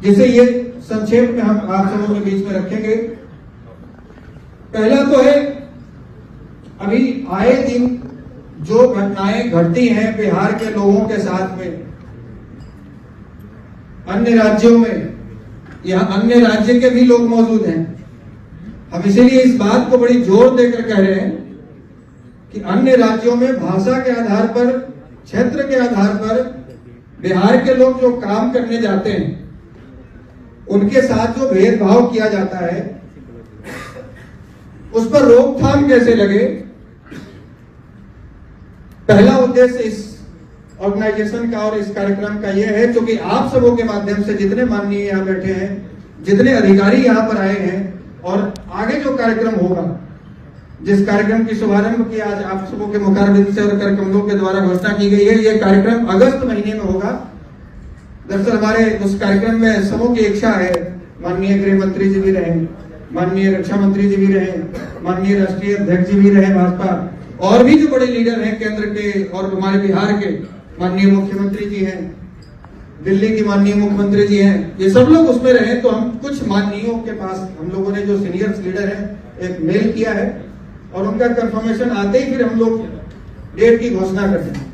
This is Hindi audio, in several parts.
जिसे ये संक्षेप में हम आप सबों के बीच में रखेंगे। पहला तो है, अभी आए दिन जो घटनाएं घटती हैं बिहार के लोगों के साथ में, अन्य राज्यों में, या अन्य राज्य के भी लोग मौजूद हैं। हम इसीलिए इस बात को बड़ी जोर देकर कह रहे हैं कि अन्य राज्यों में भाषा के आधार पर, क्षेत्र के आधार पर बिहार के लोग जो काम करने जाते हैं, उनके साथ जो भेदभाव किया जाता है, उस पर रोकथाम कैसे लगे। पहला उद्देश्य इस ऑर्गेनाइजेशन का और इस कार्यक्रम का यह है, क्योंकि आप सबों के माध्यम से जितने माननीय यहाँ बैठे हैं, जितने अधिकारी यहाँ पर आए हैं, और आगे जो कार्यक्रम होगा, जिस कार्यक्रम की शुभारंभ की आज आप सबों के मुखारबिंद से और कर कमलों के द्वारा घोषणा की गई है, यह कार्यक्रम अगस्त महीने में होगा। दरअसल हमारे उस कार्यक्रम में सबों की इच्छा है, माननीय गृह मंत्री जी भी रहे, माननीय रक्षा मंत्री जी भी रहे, माननीय राष्ट्रीय अध्यक्ष जी भी रहे भाजपा, और भी जो बड़े लीडर हैं केंद्र के और हमारे बिहार के, माननीय मुख्यमंत्री जी हैं, दिल्ली की माननीय मुख्यमंत्री जी हैं, ये सब लोग उसमें रहे। तो हम कुछ माननीयों के पास, हम लोगों ने जो सीनियर लीडर हैं, एक मेल किया है और उनका कंफर्मेशन आते ही फिर हम लोग डेट की घोषणा करते हैं।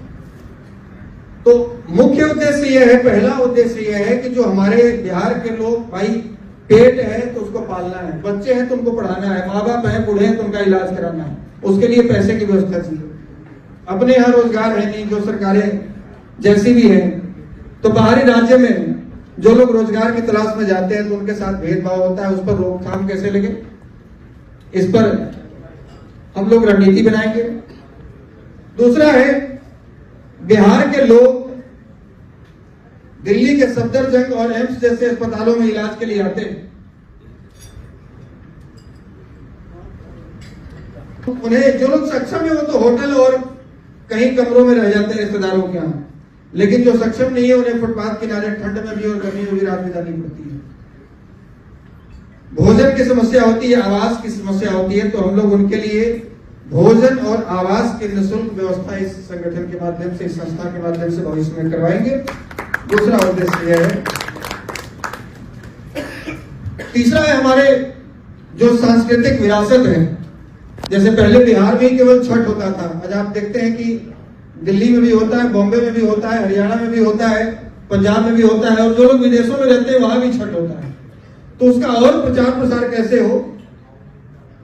तो मुख्य उद्देश्य यह है, पहला उद्देश्य यह है कि जो हमारे बिहार के लोग, भाई पेट है तो उसको पालना है, बच्चे हैं तो उनको पढ़ाना है, माँ बाप है, बूढ़े हैं तो उनका इलाज कराना है, उसके लिए पैसे की व्यवस्था चाहिए। अपने यहाँ रोजगार है नहीं, जो सरकारें जैसी भी है, तो बाहरी राज्य में जो लोग रोजगार की तलाश में जाते हैं तो उनके साथ भेदभाव होता है, उस पर रोकथाम कैसे लगे, इस पर हम लोग रणनीति बनाएंगे। दूसरा है, बिहार के लोग दिल्ली के सफदरजंग और एम्स जैसे अस्पतालों में इलाज के लिए आते हैं, उन्हें जो लोग सक्षम है वो तो होटल और कहीं कमरों में रह जाते हैं रिश्तेदारों के यहाँ, लेकिन जो सक्षम नहीं है उन्हें फुटपाथ किनारे ठंड में भी और गर्मी में भी रात बितानी पड़ती है। भोजन की समस्या होती है, आवास की समस्या होती है, तो हम लोग उनके लिए भोजन और आवास की निःशुल्क व्यवस्था इस संगठन के माध्यम से, इस संस्था के माध्यम से भविष्य में करवाएंगे। दूसरा उद्देश्य यह है। तीसरा है, हमारे जो सांस्कृतिक विरासत है, जैसे पहले बिहार में ही केवल छठ होता था, आज आप देखते हैं कि दिल्ली में भी होता है, बॉम्बे में भी होता है, हरियाणा में भी होता है, पंजाब में भी होता है, और जो लोग विदेशों में रहते हैं वहां भी छठ होता है। तो उसका और प्रचार प्रसार कैसे हो,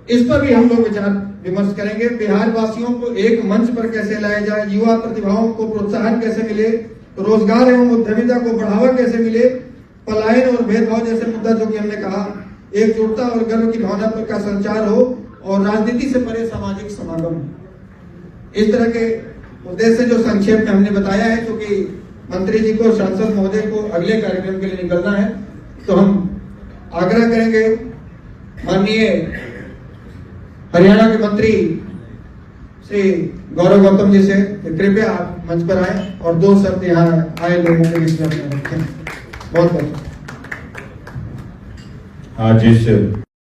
इस पर भी हम लोग विचार विमर्श करेंगे। बिहार वासियों को एक मंच पर कैसे लाया जाए, युवा प्रतिभाओं को प्रोत्साहन कैसे मिले, रोजगार एवं उद्यमिता को बढ़ावा कैसे मिले, पलायन और भेदभाव जैसे मुद्दा जो कि हमने कहा, एकजुटता और गर्व की भावना पर का संचार हो, और राजनीति से परे सामाजिक समागम। इस तरह के उद्देश्य जो संक्षेप में हमने बताया है, क्योंकि मंत्री जी को, सांसद महोदय को अगले कार्यक्रम के लिए निकलना है, तो हम आग्रह करेंगे माननीय हरियाणा के मंत्री श्री गौरव गौतम जी से, कृपया आप मंच पर आए और दो शब्द यहाँ आए लोगों के बीच में रखें। बहुत बहुत आज इस